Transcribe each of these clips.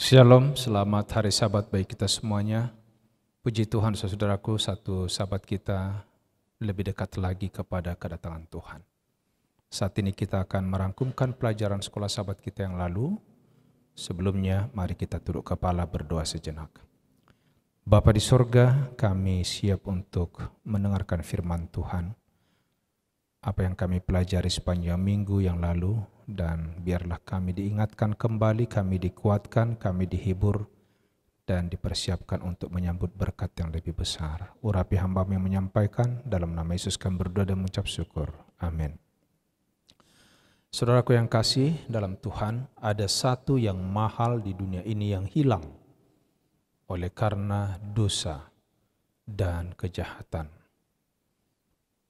Shalom, selamat hari Sabat bagi kita semuanya. Puji Tuhan saudaraku, satu Sabat kita lebih dekat lagi kepada kedatangan Tuhan. Saat ini kita akan merangkumkan pelajaran sekolah Sabat kita yang lalu. Sebelumnya mari kita tunduk kepala berdoa sejenak. Bapa di sorga, kami siap untuk mendengarkan firman Tuhan. Apa yang kami pelajari sepanjang minggu yang lalu, dan biarlah kami diingatkan kembali, kami dikuatkan, kami dihibur, dan dipersiapkan untuk menyambut berkat yang lebih besar. Urapi hamba-Mu yang menyampaikan, dalam nama Yesus kami berdoa dan mengucap syukur. Amin. Saudaraku yang kasih dalam Tuhan, ada satu yang mahal di dunia ini yang hilang oleh karena dosa dan kejahatan.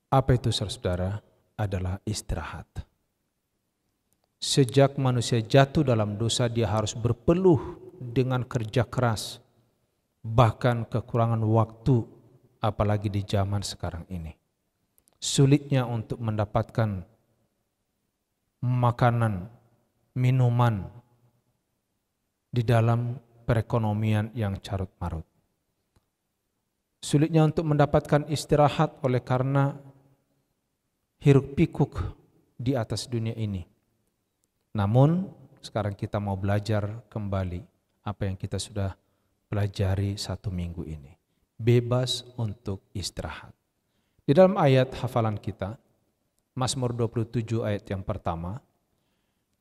Apa itu saudara? Adalah istirahat. Sejak manusia jatuh dalam dosa, dia harus berpeluh dengan kerja keras, bahkan kekurangan waktu, apalagi di zaman sekarang ini. Sulitnya untuk mendapatkan makanan, minuman di dalam perekonomian yang carut-marut. Sulitnya untuk mendapatkan istirahat oleh karena hiruk pikuk di atas dunia ini. Namun sekarang kita mau belajar kembali apa yang kita sudah pelajari satu minggu ini. Bebas untuk istirahat. Di dalam ayat hafalan kita, Mazmur 27 ayat yang pertama,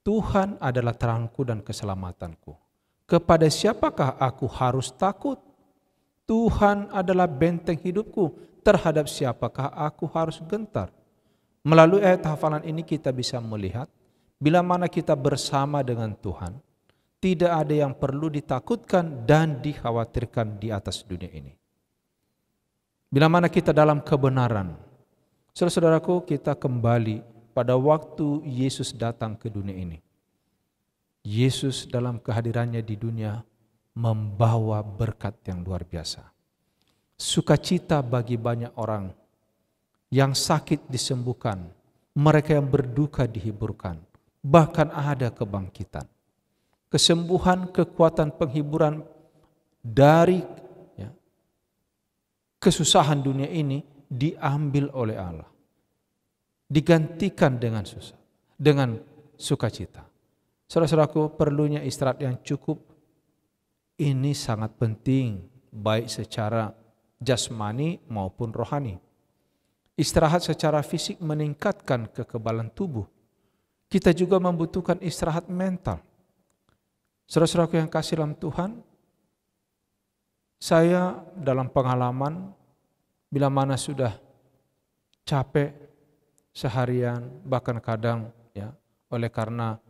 Tuhan adalah terangku dan keselamatanku. Kepada siapakah aku harus takut? Tuhan adalah benteng hidupku. Terhadap siapakah aku harus gentar? Melalui ayat hafalan ini kita bisa melihat, bila mana kita bersama dengan Tuhan, tidak ada yang perlu ditakutkan dan dikhawatirkan di atas dunia ini. Bila mana kita dalam kebenaran, saudara-saudaraku, kita kembali pada waktu Yesus datang ke dunia ini. Yesus dalam kehadirannya di dunia membawa berkat yang luar biasa. Sukacita bagi banyak orang, yang sakit disembuhkan, mereka yang berduka dihiburkan, bahkan ada kebangkitan. Kesembuhan, kekuatan, penghiburan dari kesusahan dunia ini diambil oleh Allah. Digantikan dengan sukacita. Saudara-saudaraku, perlunya istirahat yang cukup. Ini sangat penting, baik secara jasmani maupun rohani. Istirahat secara fisik meningkatkan kekebalan tubuh. Kita juga membutuhkan istirahat mental. Saudara-saudaraku yang kasih dalam Tuhan, saya dalam pengalaman bila mana sudah capek seharian, bahkan kadang oleh karena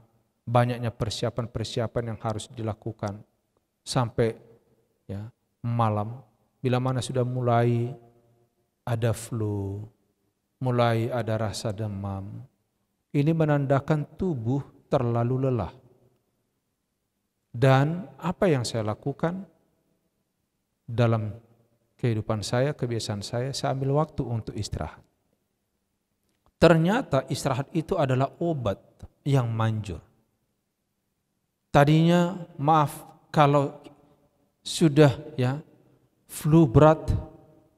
banyaknya persiapan-persiapan yang harus dilakukan sampai malam, bila mana sudah mulai ada flu, mulai ada rasa demam, ini menandakan tubuh terlalu lelah. Dan apa yang saya lakukan dalam kehidupan saya, kebiasaan saya ambil waktu untuk istirahat. Ternyata istirahat itu adalah obat yang manjur. Tadinya maaf kalau sudah flu berat,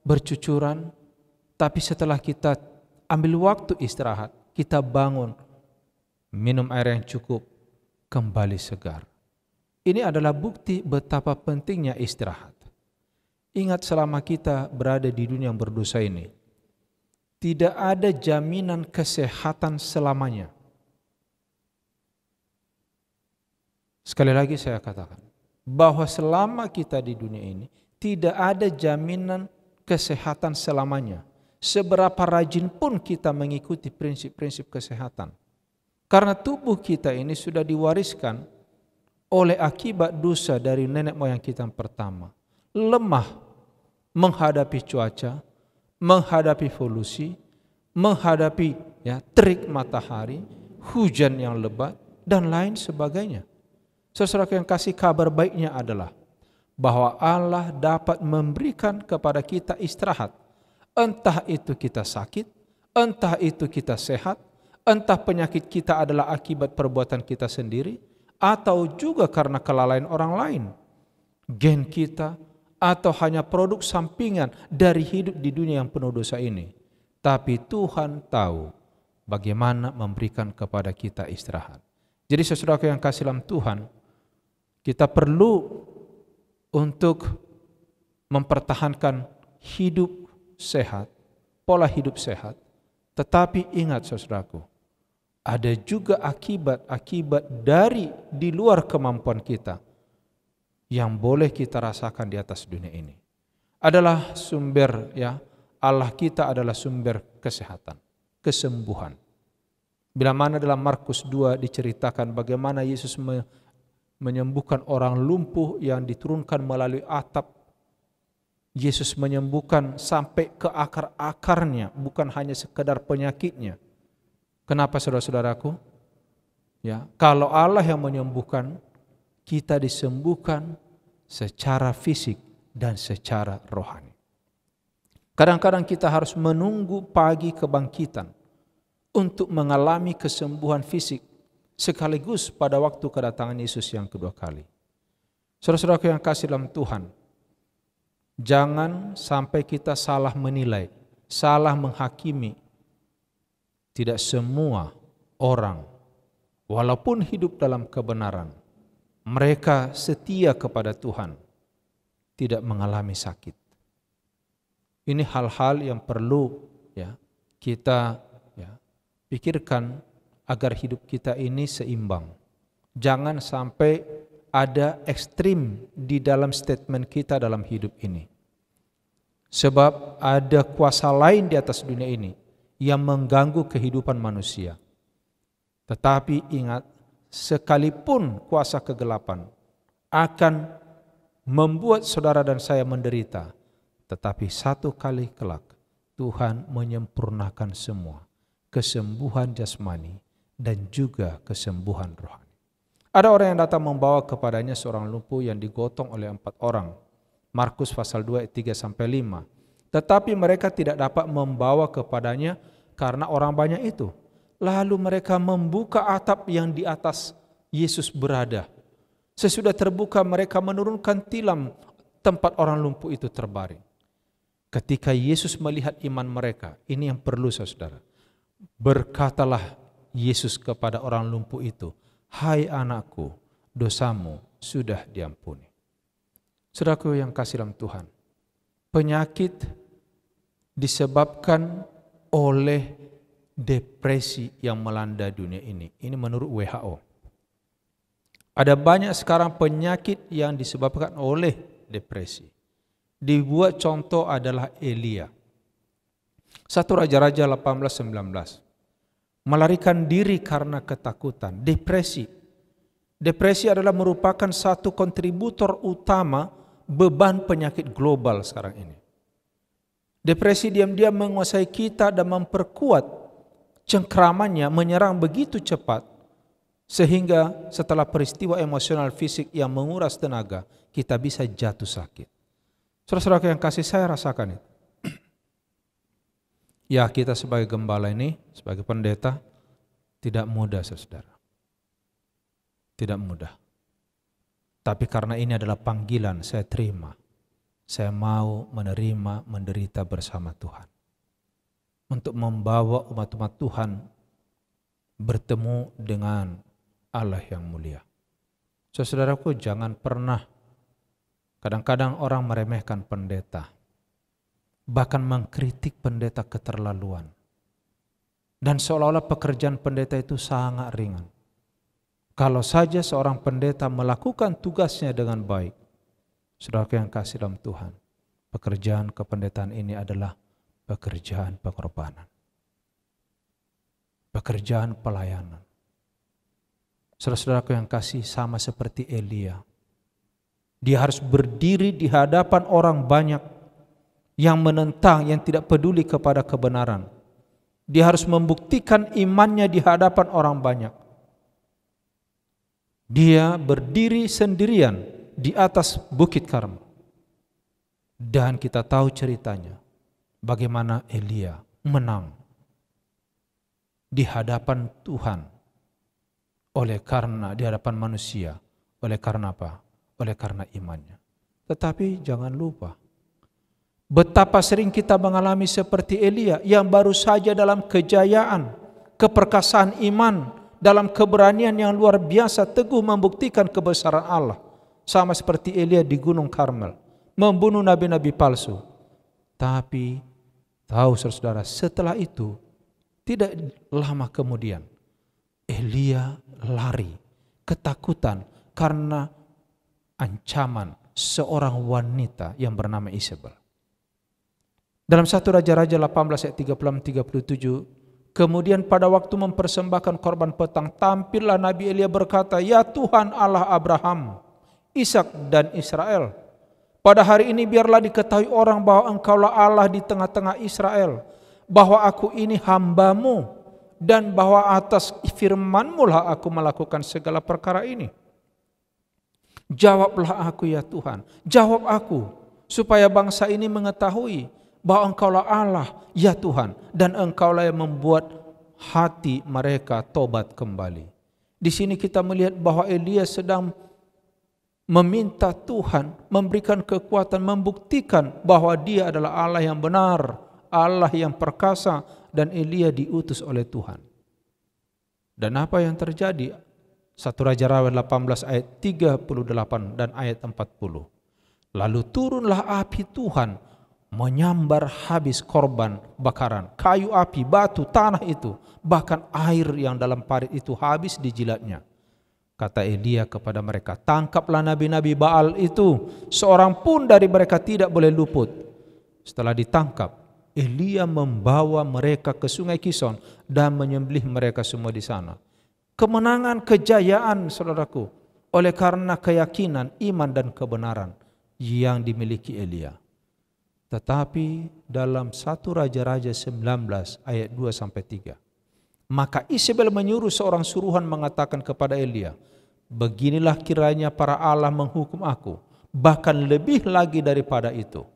bercucuran, tapi setelah kita ambil waktu istirahat, kita bangun, minum air yang cukup, kembali segar. Ini adalah bukti betapa pentingnya istirahat. Ingat, selama kita berada di dunia yang berdosa ini, tidak ada jaminan kesehatan selamanya. Sekali lagi saya katakan, bahwa selama kita di dunia ini, tidak ada jaminan kesehatan selamanya. Seberapa rajin pun kita mengikuti prinsip-prinsip kesehatan. Karena tubuh kita ini sudah diwariskan oleh akibat dosa dari nenek moyang kita yang pertama. Lemah menghadapi cuaca, menghadapi polusi, menghadapi terik matahari, hujan yang lebat, dan lain sebagainya. Saudara yang kasih, kabar baiknya adalah bahwa Allah dapat memberikan kepada kita istirahat. Entah itu kita sakit, entah itu kita sehat, entah penyakit kita adalah akibat perbuatan kita sendiri, atau juga karena kelalaian orang lain, gen kita, atau hanya produk sampingan dari hidup di dunia yang penuh dosa ini. Tapi Tuhan tahu bagaimana memberikan kepada kita istirahat. Jadi saudaraku yang kasih dalam Tuhan, kita perlu untuk mempertahankan hidup sehat, pola hidup sehat. Tetapi ingat saudaraku, ada juga akibat-akibat dari di luar kemampuan kita yang boleh kita rasakan di atas dunia ini. Adalah sumber, ya, Allah kita adalah sumber kesehatan, kesembuhan. Bila mana dalam Markus 2 diceritakan bagaimana Yesus menyembuhkan orang lumpuh yang diturunkan melalui atap. Yesus menyembuhkan sampai ke akar-akarnya, bukan hanya sekedar penyakitnya. Kenapa saudara-saudaraku? Ya, kalau Allah yang menyembuhkan, kita disembuhkan secara fisik dan secara rohani. Kadang-kadang kita harus menunggu pagi kebangkitan untuk mengalami kesembuhan fisik sekaligus pada waktu kedatangan Yesus yang kedua kali. Saudara-saudaraku yang kasih dalam Tuhan, jangan sampai kita salah menilai, salah menghakimi. Tidak semua orang, walaupun hidup dalam kebenaran, mereka setia kepada Tuhan, tidak mengalami sakit. Ini hal-hal yang perlu, ya, kita, ya, pikirkan agar hidup kita ini seimbang. Jangan sampai ada ekstrim di dalam statement kita dalam hidup ini. Sebab ada kuasa lain di atas dunia ini yang mengganggu kehidupan manusia. Tetapi ingat, sekalipun kuasa kegelapan akan membuat saudara dan saya menderita, tetapi satu kali kelak Tuhan menyempurnakan semua, kesembuhan jasmani dan juga kesembuhan rohani. Ada orang yang datang membawa kepadanya seorang lumpuh yang digotong oleh 4 orang. Markus pasal 2 ayat 3-5. Tetapi mereka tidak dapat membawa kepadanya karena orang banyak itu. Lalu mereka membuka atap yang di atas Yesus berada. Sesudah terbuka mereka menurunkan tilam tempat orang lumpuh itu terbaring. Ketika Yesus melihat iman mereka, ini yang perlu saudara. Berkatalah Yesus kepada orang lumpuh itu, "Hai anakku, dosamu sudah diampuni." Saudaraku yang kasih dalam Tuhan, penyakit disebabkan oleh depresi yang melanda dunia ini. Ini menurut WHO. Ada banyak sekarang penyakit yang disebabkan oleh depresi. Dibuat contoh adalah Elia. 1 Raja-Raja 18-19. Melarikan diri karena ketakutan, depresi. Depresi adalah merupakan satu kontributor utama beban penyakit global sekarang ini. Depresi diam-diam menguasai kita dan memperkuat cengkramannya menyerang begitu cepat sehingga setelah peristiwa emosional fisik yang menguras tenaga, kita bisa jatuh sakit. Saudara-saudara yang kasih, saya rasakan itu. Ya, kita sebagai gembala ini, sebagai pendeta, tidak mudah saudara. Tidak mudah. Tapi karena ini adalah panggilan, saya terima. Saya mau menerima, menderita bersama Tuhan. Untuk membawa umat-umat Tuhan bertemu dengan Allah yang mulia. Saudaraku, jangan pernah, kadang-kadang orang meremehkan pendeta. Bahkan mengkritik pendeta keterlaluan. Dan seolah-olah pekerjaan pendeta itu sangat ringan. Kalau saja seorang pendeta melakukan tugasnya dengan baik, saudara yang kasih dalam Tuhan, pekerjaan kependetaan ini adalah pekerjaan pengorbanan. Pekerjaan pelayanan. Saudara-saudaraku yang kasih, sama seperti Elia. Dia harus berdiri di hadapan orang banyak yang menentang, yang tidak peduli kepada kebenaran. Dia harus membuktikan imannya di hadapan orang banyak. Dia berdiri sendirian di atas Bukit Karmel. Dan kita tahu ceritanya, bagaimana Elia menang di hadapan Tuhan. oleh karena di hadapan manusia, oleh karena apa? Oleh karena imannya. Tetapi jangan lupa, betapa sering kita mengalami seperti Elia yang baru saja dalam kejayaan, keperkasaan iman, dalam keberanian yang luar biasa teguh membuktikan kebesaran Allah. Sama seperti Elia di Gunung Karmel, membunuh nabi-nabi palsu. Tapi tahu saudara, setelah itu tidak lama kemudian Elia lari ketakutan karena ancaman seorang wanita yang bernama Isabel. Dalam 1 Raja-Raja 18 ayat 36-37, kemudian pada waktu mempersembahkan korban petang, tampillah Nabi Elia berkata, "Ya Tuhan Allah Abraham, Ishak dan Israel, pada hari ini biarlah diketahui orang bahwa Engkaulah Allah di tengah-tengah Israel, bahwa aku ini hamba-Mu, dan bahwa atas firman-Mu lah aku melakukan segala perkara ini. Jawablah aku ya Tuhan, jawab aku, supaya bangsa ini mengetahui bahwa Engkaulah Allah ya Tuhan, dan Engkaulah yang membuat hati mereka tobat kembali." Di sini kita melihat bahwa Elia sedang meminta Tuhan memberikan kekuatan, membuktikan bahwa dia adalah Allah yang benar, Allah yang perkasa, dan Elia diutus oleh Tuhan. Dan apa yang terjadi? 1 Raja-Raja 18 ayat 38 dan ayat 40. Lalu turunlah api Tuhan menyambar habis korban bakaran, kayu api, batu, tanah itu, bahkan air yang dalam parit itu habis dijilatnya. Kata Elia kepada mereka, "Tangkaplah nabi-nabi Baal itu, seorang pun dari mereka tidak boleh luput." Setelah ditangkap, Elia membawa mereka ke sungai Kison dan menyembelih mereka semua di sana. Kemenangan, kejayaan, saudaraku, oleh karena keyakinan, iman dan kebenaran yang dimiliki Elia. Tetapi dalam 1 Raja-Raja 19 ayat 2-3, maka Isabel menyuruh seorang suruhan mengatakan kepada Elia, "Beginilah kiranya para Allah menghukum aku, bahkan lebih lagi daripada itu,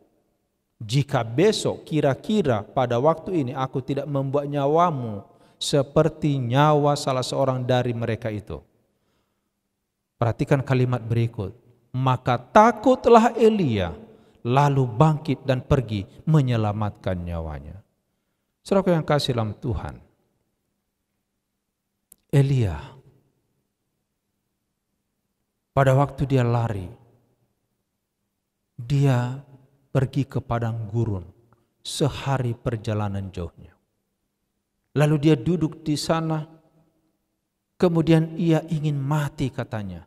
jika besok kira-kira pada waktu ini aku tidak membuat nyawamu seperti nyawa salah seorang dari mereka itu." Perhatikan kalimat berikut, "Maka takutlah Elia, lalu bangkit dan pergi menyelamatkan nyawanya." Saudara yang kasih dalam Tuhan, Elia pada waktu dia lari, dia pergi ke padang gurun sehari perjalanan jauhnya. Lalu dia duduk di sana, kemudian ia ingin mati katanya.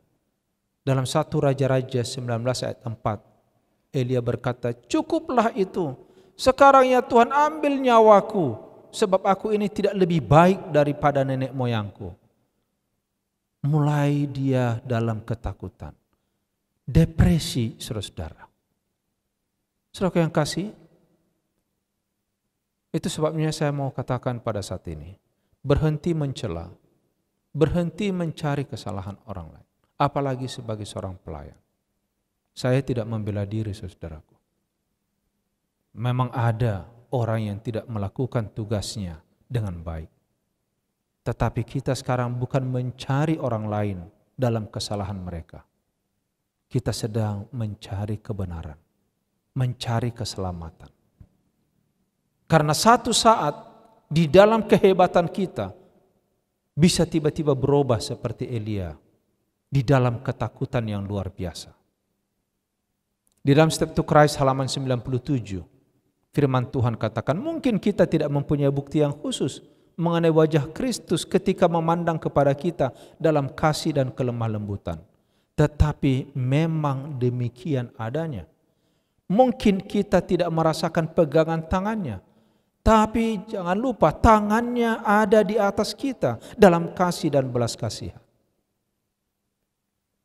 Dalam 1 Raja-Raja 19 ayat 4, Elia berkata, "Cukuplah itu, sekarang ya Tuhan ambil nyawaku, sebab aku ini tidak lebih baik daripada nenek moyangku." Mulai dia dalam ketakutan, depresi, saudara-saudara. Saudara yang kasih, itu sebabnya saya mau katakan pada saat ini, berhenti mencela, berhenti mencari kesalahan orang lain, apalagi sebagai seorang pelayan. Saya tidak membela diri, saudaraku. Memang ada orang yang tidak melakukan tugasnya dengan baik. Tetapi kita sekarang bukan mencari orang lain dalam kesalahan mereka. Kita sedang mencari kebenaran, mencari keselamatan. Karena satu saat di dalam kehebatan kita bisa tiba-tiba berubah seperti Elia di dalam ketakutan yang luar biasa. Di dalam Step to Christ halaman 97, firman Tuhan katakan, mungkin kita tidak mempunyai bukti yang khusus mengenai wajah Kristus ketika memandang kepada kita dalam kasih dan kelemah lembutan. Tetapi memang demikian adanya. Mungkin kita tidak merasakan pegangan tangannya, tapi jangan lupa tangannya ada di atas kita dalam kasih dan belas kasihan.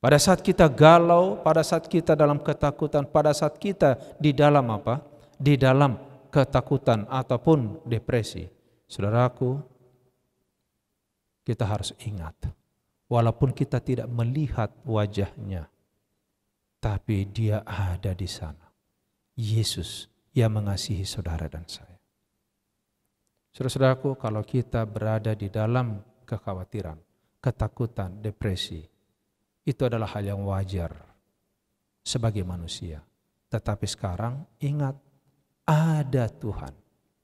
Pada saat kita galau, pada saat kita dalam ketakutan, pada saat kita di dalam apa? Di dalam ketakutan ataupun depresi. Saudaraku, kita harus ingat, walaupun kita tidak melihat wajahnya, tapi dia ada di sana. Yesus yang mengasihi saudara dan saya. Saudara-saudaraku, kalau kita berada di dalam kekhawatiran, ketakutan, depresi. Itu adalah hal yang wajar sebagai manusia. Tetapi sekarang ingat, ada Tuhan,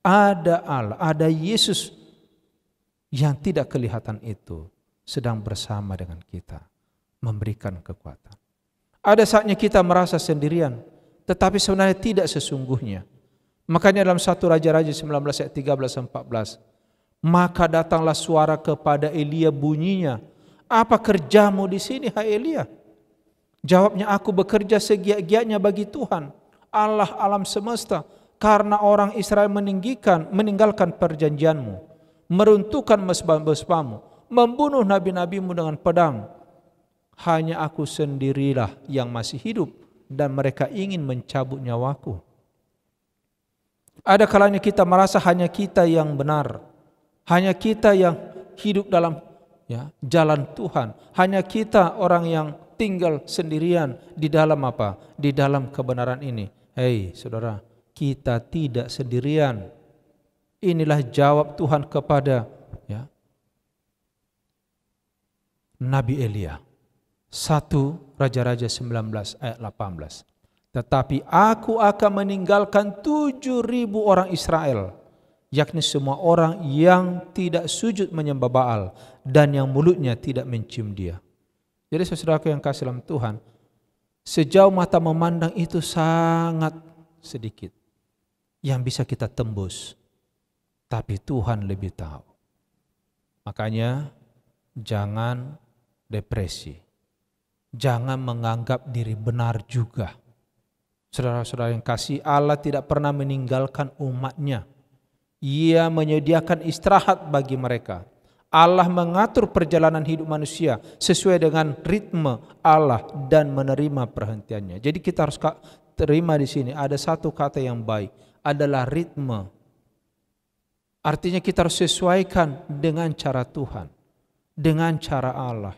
ada Allah, ada Yesus yang tidak kelihatan itu sedang bersama dengan kita, memberikan kekuatan. Ada saatnya kita merasa sendirian, tetapi sebenarnya tidak sesungguhnya. Makanya dalam 1 Raja-Raja 19 ayat 13-14, maka datanglah suara kepada Elia bunyinya, apa kerjamu di sini, hai Elia? Jawabnya, aku bekerja segiat-giatnya bagi Tuhan, Allah alam semesta, karena orang Israel meninggalkan perjanjianmu, meruntuhkan mesbah-mesbahmu, membunuh nabi-nabimu dengan pedang. Hanya aku sendirilah yang masih hidup dan mereka ingin mencabut nyawaku. Ada kalanya kita merasa hanya kita yang benar, hanya kita yang hidup dalam jalan Tuhan, hanya kita orang yang tinggal sendirian di dalam apa? Di dalam kebenaran ini. Hei saudara, kita tidak sendirian. Inilah jawab Tuhan kepada Nabi Elia. 1 Raja-Raja 19 ayat 18. Tetapi aku akan meninggalkan 7.000 orang Israel, yakni semua orang yang tidak sujud menyembah Baal dan yang mulutnya tidak mencium dia. Jadi saudaraku yang kasih dalam Tuhan, sejauh mata memandang itu sangat sedikit yang bisa kita tembus, tapi Tuhan lebih tahu. Makanya jangan depresi. Jangan menganggap diri benar juga. Saudara-saudara yang kasih, Allah tidak pernah meninggalkan umatnya. Ia menyediakan istirahat bagi mereka. Allah mengatur perjalanan hidup manusia sesuai dengan ritme Allah dan menerima perhentiannya. Jadi kita harus terima di sini ada satu kata yang baik, adalah ritme. Artinya kita harus sesuaikan dengan cara Tuhan, dengan cara Allah.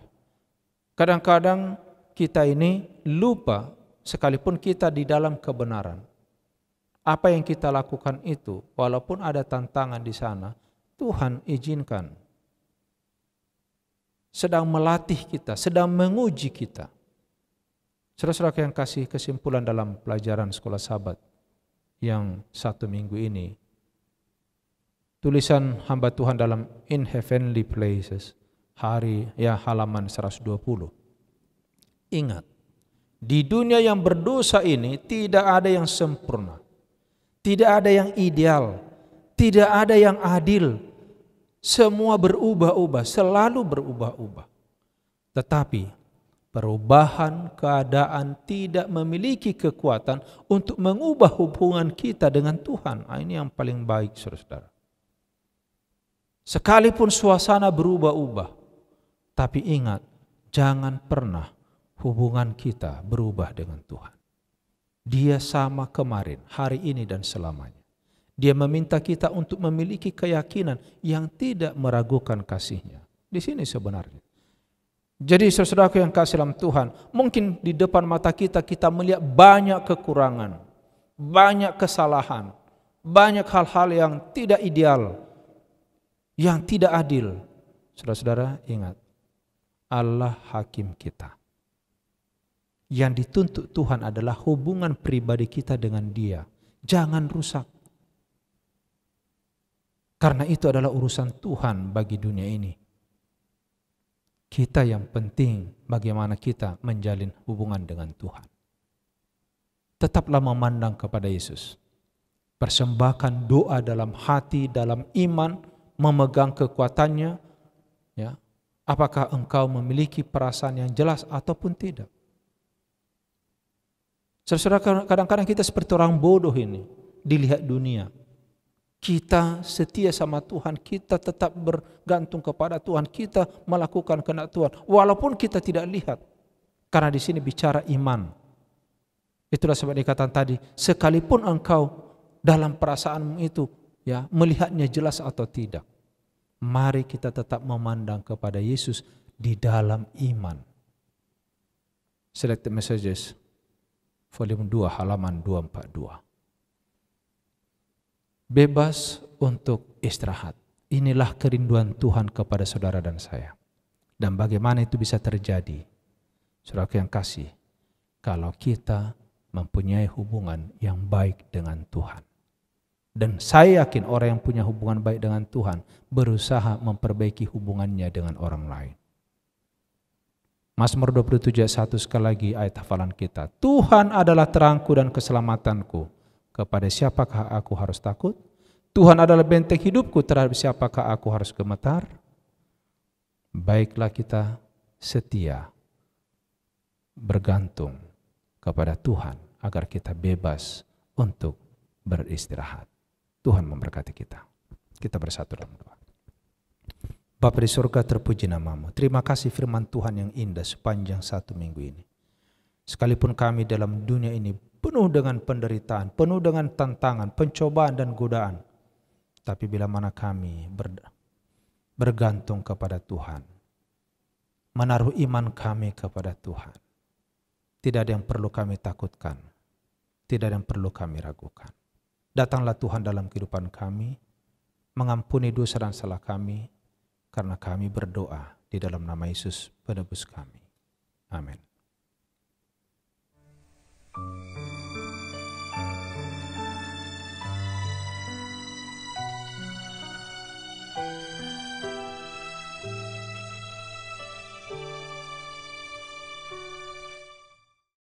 Kadang-kadang kita ini lupa, sekalipun kita di dalam kebenaran, apa yang kita lakukan itu, walaupun ada tantangan di sana, Tuhan izinkan. Sedang melatih kita, sedang menguji kita. Saudara-saudara yang kasih, kesimpulan dalam pelajaran sekolah Sabat yang 1 minggu ini, tulisan hamba Tuhan dalam In Heavenly Places, halaman 120. Ingat, di dunia yang berdosa ini tidak ada yang sempurna, tidak ada yang ideal, tidak ada yang adil. Semua berubah-ubah, selalu berubah-ubah. Tetapi perubahan keadaan tidak memiliki kekuatan untuk mengubah hubungan kita dengan Tuhan. Ini yang paling baik, saudara-saudara. Sekalipun suasana berubah-ubah, tapi ingat, jangan pernah hubungan kita berubah dengan Tuhan. Dia sama kemarin, hari ini dan selamanya. Dia meminta kita untuk memiliki keyakinan yang tidak meragukan kasih-Nya. Di sini sebenarnya. Jadi saudaraku yang kasih dalam Tuhan, mungkin di depan mata kita melihat banyak kekurangan, banyak kesalahan, banyak hal-hal yang tidak ideal, yang tidak adil. Saudara-saudara ingat, Allah hakim kita. Yang dituntut Tuhan adalah hubungan pribadi kita dengan Dia. Jangan rusak. Karena itu adalah urusan Tuhan bagi dunia ini. Kita yang penting bagaimana kita menjalin hubungan dengan Tuhan. Tetaplah memandang kepada Yesus. Persembahkan doa dalam hati, dalam iman, memegang kekuatannya. Ya. Apakah engkau memiliki perasaan yang jelas ataupun tidak? Saudara, kadang-kadang kita seperti orang bodoh ini, dilihat dunia. Kita setia sama Tuhan, kita tetap bergantung kepada Tuhan, kita melakukan kehendak Tuhan, walaupun kita tidak lihat. Karena di sini bicara iman. Itulah sebab dikatakan tadi, sekalipun engkau dalam perasaanmu itu melihatnya jelas atau tidak, mari kita tetap memandang kepada Yesus di dalam iman. Selected Messages, volume 2, halaman 242. Bebas untuk istirahat. Inilah kerinduan Tuhan kepada saudara dan saya. Dan bagaimana itu bisa terjadi? Saudara yang kasih, kalau kita mempunyai hubungan yang baik dengan Tuhan. Dan saya yakin orang yang punya hubungan baik dengan Tuhan berusaha memperbaiki hubungannya dengan orang lain. Mazmur 27 ayat 1 sekali lagi ayat hafalan kita. Tuhan adalah terangku dan keselamatanku. Kepada siapakah aku harus takut? Tuhan adalah benteng hidupku, terhadap siapakah aku harus gemetar? Baiklah kita setia bergantung kepada Tuhan agar kita bebas untuk beristirahat. Tuhan memberkati kita. Kita bersatu dalam doa. Bapa di surga, terpuji nama-Mu. Terima kasih firman Tuhan yang indah sepanjang 1 minggu ini. Sekalipun kami dalam dunia ini penuh dengan penderitaan, penuh dengan tantangan, pencobaan dan godaan. Tapi bila mana kami bergantung kepada Tuhan, menaruh iman kami kepada Tuhan, tidak ada yang perlu kami takutkan, tidak ada yang perlu kami ragukan. Datanglah Tuhan dalam kehidupan kami, mengampuni dosa dan salah kami, karena kami berdoa di dalam nama Yesus penebus kami. Amin.